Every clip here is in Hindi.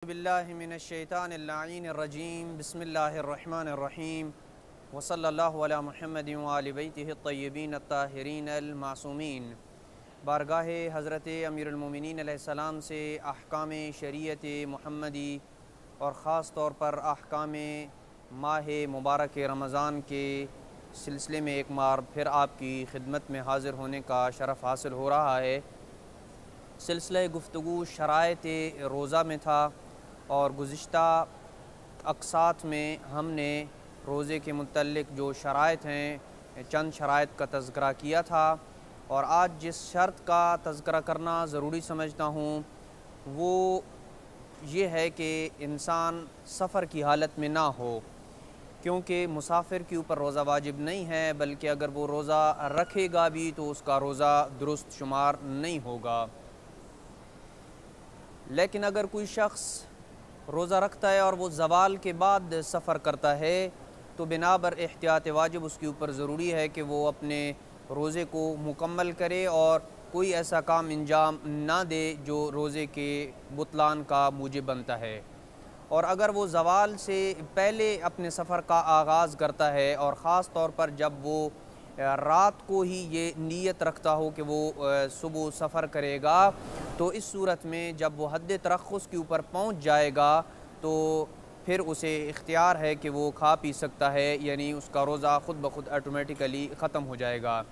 बिल्लाहि मिनश्शैतानिर्रजीम बिस्मिल्लाहिर्रहमानिर्रहीम वसल्लल्लाहु अला मुहम्मदिन व आलि बैतिहि अत्तय्यबीन अत्ताहिरीन अल-मासूमीन। बारगाह हज़रत अमीरुल मोमिनीन अलैहिस्सलाम से अहकाम शरीयत मुहम्मदी और ख़ास तौर पर अहकाम माह मुबारक रमज़ान के सिलसिले में एक बार फिर आपकी खिदमत में हाज़िर होने का शरफ़ हासिल हो रहा है। सिलसिला गुफ्तगू शराइत रोज़ा में था और गुज़िश्ता अक़सात में हमने रोज़े के मुतल्लिक़ जो शराइत हैं चंद शराइत का तज़किरा किया था, और आज जिस शर्त का तज़किरा करना ज़रूरी समझता हूँ वो ये है कि इंसान सफ़र की हालत में ना हो, क्योंकि मुसाफिर के ऊपर रोज़ा वाजिब नहीं है, बल्कि अगर वो रोज़ा रखेगा भी तो उसका रोज़ा दुरुस्त शुमार नहीं होगा। लेकिन अगर कोई शख्स रोज़ा रखता है और वो ज़वाल के बाद सफ़र करता है तो बिना बर एहतियात वाजिब उसके ऊपर ज़रूरी है कि वो अपने रोज़े को मुकम्मल करे और कोई ऐसा काम अंजाम ना दे जो रोज़े के बुतलान का मूजिब बनता है। और अगर वो ज़वाल से पहले अपने सफ़र का आगाज़ करता है और ख़ास तौर पर जब वो रात को ही ये नीयत रखता हो कि वो सुबह सफ़र करेगा, तो इस सूरत में जब वो हद तरख़्ख़ुस के ऊपर पहुँच जाएगा तो फिर उसे इख्तियार है कि वो खा पी सकता है, यानी उसका रोज़ा ख़ुद ब खुद ऑटोमेटिकली ख़त्म हो जाएगा।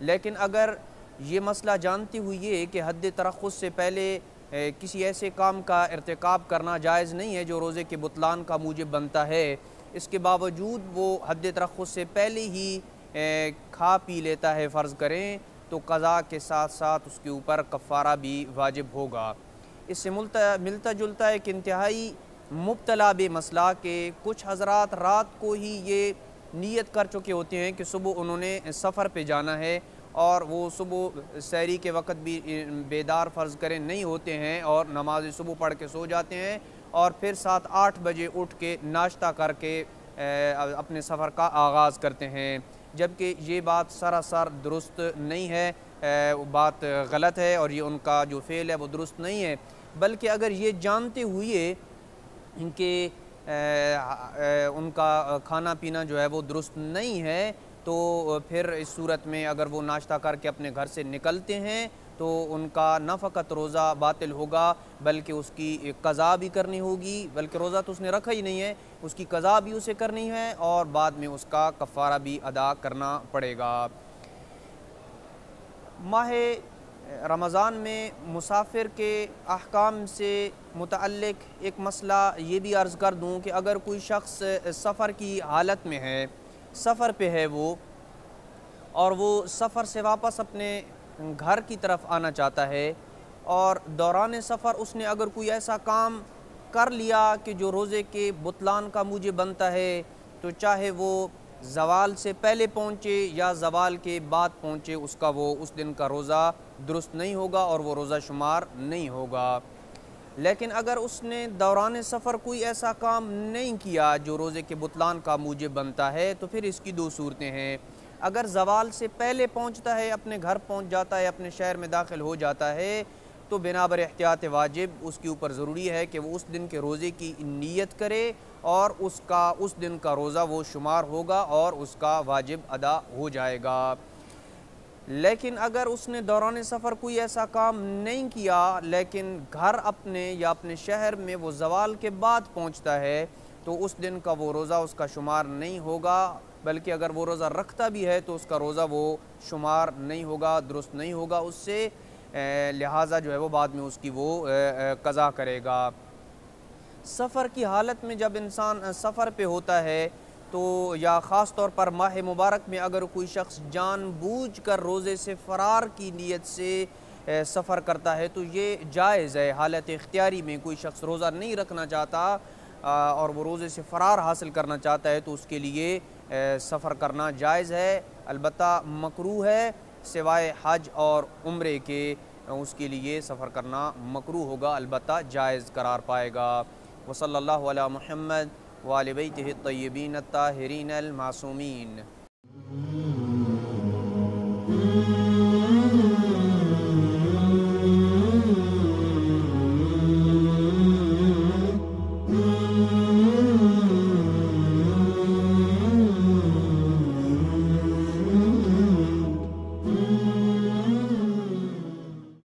लेकिन अगर ये मसला जानते हुए कि हद तरख़्ख़ुस से पहले किसी ऐसे काम का इर्तिकाब करना जायज़ नहीं है जो रोज़े के बुतलान का मूजिब बनता है, इसके बावजूद वो हद तरख़्ख़ुस से पहले ही खा पी लेता है फ़र्ज़ करें, तो क़ज़ा के साथ साथ उसके ऊपर कफ़ारा भी वाजिब होगा। इससे मिलता जुलता एक इंतहाई मुब्तला बे मसला के कुछ हज़रात रात को ही ये नीयत कर चुके होते हैं कि सुबह उन्होंने सफ़र पे जाना है, और वो सुबह सहरी के वक़्त भी बेदार फ़र्ज़ करें नहीं होते हैं और नमाज सुबह पढ़ के सो जाते हैं, और फिर 7-8 बजे उठ के नाश्ता करके अपने सफ़र का आगाज़ करते हैं, जबकि ये बात सरासर दुरुस्त नहीं है, बात गलत है और ये उनका जो फ़ेल है वो दुरुस्त नहीं है। बल्कि अगर ये जानते हुए कि उनका खाना पीना जो है वो दुरुस्त नहीं है, तो फिर इस सूरत में अगर वो नाश्ता करके अपने घर से निकलते हैं तो उनका न फ़कत रोज़ा बातिल होगा बल्कि उसकी क़ज़ा भी करनी होगी, बल्कि रोज़ा तो उसने रखा ही नहीं है, उसकी क़ज़ा भी उसे करनी है और बाद में उसका कफ़ारा भी अदा करना पड़ेगा। माह रमज़ान में मुसाफिर के अहकाम से मुतअल्लिक़ एक मसला ये भी अर्ज़ कर दूँ कि अगर कोई शख्स सफ़र की हालत में है, सफ़र पे है वो, और वो सफ़र से वापस अपने घर की तरफ आना चाहता है, और दौरान सफ़र उसने अगर कोई ऐसा काम कर लिया कि जो रोज़े के बुतलान का मूजिब बनता है, तो चाहे वो ज़वाल से पहले पहुँचे या ज़वाल के बाद पहुँचे, उसका वो उस दिन का रोज़ा दुरुस्त नहीं होगा और वो रोज़ा शुमार नहीं होगा। लेकिन अगर उसने दौरान सफ़र कोई ऐसा काम नहीं किया जो रोज़े के बुतलान का मूजिब बनता है, तो फिर इसकी दो सूरतें हैं। अगर ज़वाल से पहले पहुँचता है, अपने घर पहुँच जाता है, अपने शहर में दाखिल हो जाता है, तो बिना बर एहतियात वाजिब उसके ऊपर ज़रूरी है कि वो उस दिन के रोज़े की नीयत करे और उसका उस दिन का रोज़ा वो शुमार होगा और उसका वाजिब अदा हो जाएगा। लेकिन अगर उसने दौरान सफ़र कोई ऐसा काम नहीं किया, लेकिन घर अपने या अपने शहर में वो ज़वाल के बाद पहुँचता है, तो उस दिन का वो रोज़ा उसका शुमार नहीं होगा, बल्कि अगर वो रोज़ा रखता भी है तो उसका रोज़ा वो शुमार नहीं होगा, दुरुस्त नहीं होगा उससे, लिहाजा जो है वो बाद में उसकी वो क़ज़ा करेगा। सफ़र की हालत में जब इंसान सफ़र पे होता है तो या ख़ास तौर पर माह मुबारक में अगर कोई शख्स जानबूझकर रोज़े से फ़रार की नीयत से सफ़र करता है तो ये जायज़ है। हालत इख्तियारी में कोई शख्स रोज़ा नहीं रखना चाहता और वो रोज़े से फ़रार हासिल करना चाहता है तो उसके लिए सफ़र करना जायज़ है, अलबत्ता मकरूह है, सिवाय हज और उम्रे के उसके लिए सफ़र करना मकरूह होगा, अलबत्ता जायज़ करार पाएगा। वसल्लल्लाहु अला मुहम्मद व आलि बैतिहि अत्तय्यबीन अत्ताहिरीन अल-मासूमीन।